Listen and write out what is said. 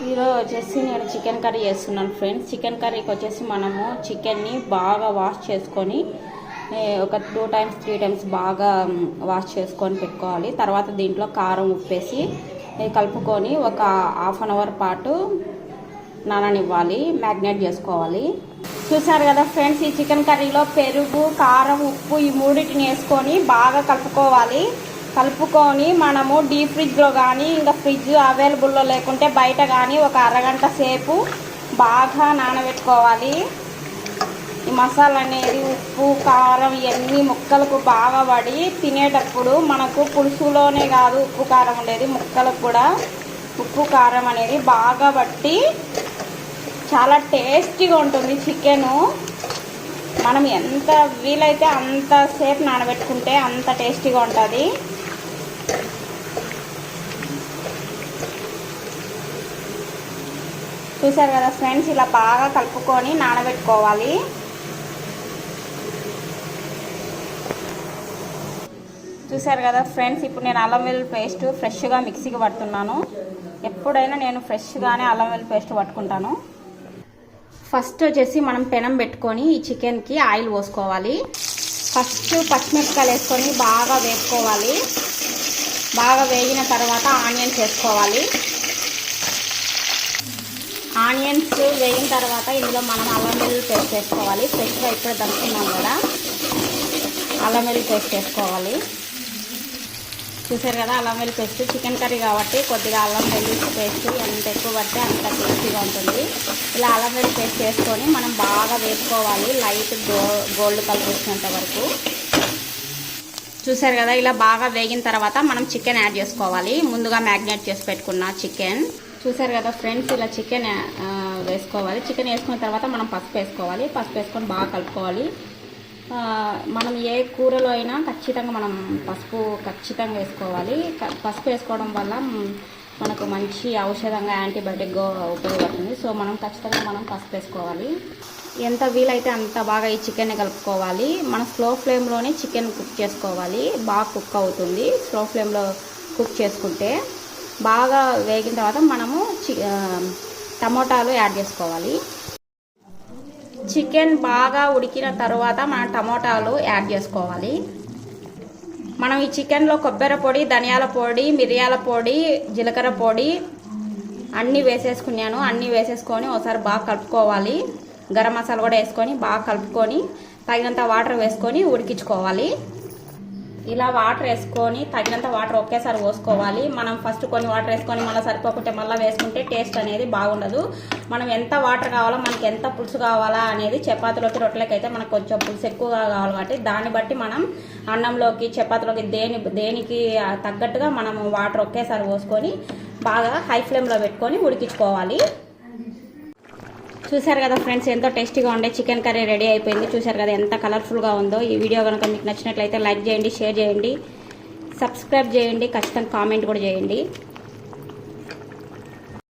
ఈరోజు వచ్చేసి నేను చికెన్ కర్రీ చేస్తున్నాను ఫ్రెండ్స్. చికెన్ కర్రీకి వచ్చేసి మనము చికెన్ని బాగా వాష్ చేసుకొని ఒక 2 times 3 times బాగా వాష్ చేసుకొని పెట్టుకోవాలి. తర్వాత దీంట్లో కారం ఉప్పేసి కలుపుకొని ఒక 1/2 hour పాటు నాననివ్వాలి, మ్యాగ్నేట్ చేసుకోవాలి. చూసారు కదా ఫ్రెండ్స్, ఈ చికెన్ కర్రీలో పెరుగు, కారం, ఉప్పు ఈ మూడింటిని వేసుకొని బాగా కలుపుకొని మనము డీప్ ఫ్రిడ్జ్లో కానీ ఇంకా ఫ్రిడ్జ్ అవైలబుల్లో లేకుంటే బయట కానీ ఒక అరగంట సేపు బాగా నానబెట్టుకోవాలి. ఈ మసాలా అనేది ఉప్పు, కారం ఇవన్నీ ముక్కలకు బాగా పడి తినేటప్పుడు మనకు పులుసులోనే కాదు ఉప్పు కారం ఉండేది, ముక్కలకు కూడా ఉప్పు కారం అనేది బాగా పట్టి చాలా టేస్టీగా ఉంటుంది చికెను. మనం ఎంత వీలైతే అంతసేపు నానబెట్టుకుంటే అంత టేస్టీగా ఉంటుంది. చూసారు కదా ఫ్రెండ్స్, ఇలా బాగా కలుపుకొని నానబెట్టుకోవాలి. చూసారు కదా ఫ్రెండ్స్, ఇప్పుడు నేను అల్లం వెల్లుల్లి పేస్ట్ ఫ్రెష్గా మిక్సీకి పడుతున్నాను. ఎప్పుడైనా నేను ఫ్రెష్గానే అల్లం వెల్లుల్లి పేస్ట్ పట్టుకుంటాను. ఫస్ట్ వచ్చేసి మనం పెనం పెట్టుకొని ఈ చికెన్కి ఆయిల్ పోసుకోవాలి. ఫస్ట్ పచ్చిమిరపకాయలు వేసుకొని బాగా వేపుకోవాలి. బాగా వేగిన తర్వాత ఆనియన్స్ వేసుకోవాలి. ఆనియన్స్ వేగిన తర్వాత ఇందులో మనం అల్లం వెల్లుల్లి పేస్ట్ వేసుకోవాలి. ఫ్రెష్గా ఇప్పుడు దంచుకున్నాం కదా, అల్లం వెల్లుల్లి పేస్ట్ వేసుకోవాలి. చూసారు కదా అల్లం వెల్లుల్లి పేస్ట్, చికెన్ కర్రీ కాబట్టి కొద్దిగా అల్లం వెల్లుల్లి పేస్ట్ ఎంత ఎక్కువ పడితే అంత టేస్టీగా ఉంటుంది. ఇలా అల్లం వెల్లుల్లి పేస్ట్ వేసుకొని మనం బాగా వేసుకోవాలి, లైట్ గోల్డ్ కలర్ వచ్చినంత వరకు. చూసారు కదా, ఇలా బాగా వేగిన తర్వాత మనం చికెన్ యాడ్ చేసుకోవాలి. ముందుగా మ్యాగ్నేట్ చేసి పెట్టుకున్న చికెన్. చూసారు కదా ఫ్రెండ్స్, ఇలా చికెన్ వేసుకోవాలి. చికెన్ వేసుకున్న తర్వాత మనం పసుపు వేసుకోవాలి. పసుపు వేసుకొని బాగా కలుపుకోవాలి. మనం ఏ కూరలో అయినా ఖచ్చితంగా మనం పసుపు ఖచ్చితంగా వేసుకోవాలి. పసుపు వేసుకోవడం వల్ల మనకు మంచి ఔషధంగా యాంటీబయాటిక్గా ఉపయోగపడుతుంది. సో మనం ఖచ్చితంగా పసుపు వేసుకోవాలి. ఎంత వీలైతే అంత బాగా ఈ చికెన్ని కలుపుకోవాలి. మనం స్లో ఫ్లేమ్లోనే చికెన్ కుక్ చేసుకోవాలి. బాగా కుక్ అవుతుంది స్లో ఫ్లేమ్లో కుక్ చేసుకుంటే. బాగా వేగిన తర్వాత మనము టమోటాలు యాడ్ చేసుకోవాలి. చికెన్ బాగా ఉడికిన తర్వాత మనం టమోటాలు యాడ్ చేసుకోవాలి. మనం ఈ చికెన్లో కొబ్బరి పొడి, ధనియాల పొడి, మిరియాల పొడి, జీలకర్ర పొడి అన్నీ వేసేసుకున్నాను. అన్నీ వేసేసుకొని ఒకసారి బాగా కలుపుకోవాలి. గరం మసాలా కూడా వేసుకొని బాగా కలుపుకొని తగినంత వాటర్ వేసుకొని ఉడికించుకోవాలి. ఇలా వాటర్ వేసుకొని తగినంత వాటర్ ఒకేసారి పోసుకోవాలి. మనం ఫస్ట్ కొన్ని వాటర్ వేసుకొని మళ్ళీ సరిపోకుంటే మళ్ళీ వేసుకుంటే టేస్ట్ అనేది బాగుండదు. మనం ఎంత వాటర్ కావాలో, మనకి ఎంత పులుసు కావాలా అనేది, చపాతీలోకి రొట్టెలకి అయితే మనకు కొంచెం పులుసు ఎక్కువగా కావాలి కాబట్టి దాన్ని బట్టి మనం అన్నంలోకి చపాతీలోకి దేనికి తగ్గట్టుగా మనం వాటర్ ఒకేసారి పోసుకొని బాగా హై ఫ్లేమ్లో పెట్టుకొని ఉడికించుకోవాలి. చూసారు కదా ఫ్రెండ్స్, ఎంతో టేస్టీగా ఉండే చికెన్ కర్రీ రెడీ అయిపోయింది. చూసారు కదా ఎంత కలర్ఫుల్గా ఉందో. ఈ వీడియో కనుక మీకు నచ్చినట్లయితే లైక్ చేయండి, షేర్ చేయండి, సబ్స్క్రైబ్ చేయండి, ఖచ్చితంగా కామెంట్ కూడా చేయండి.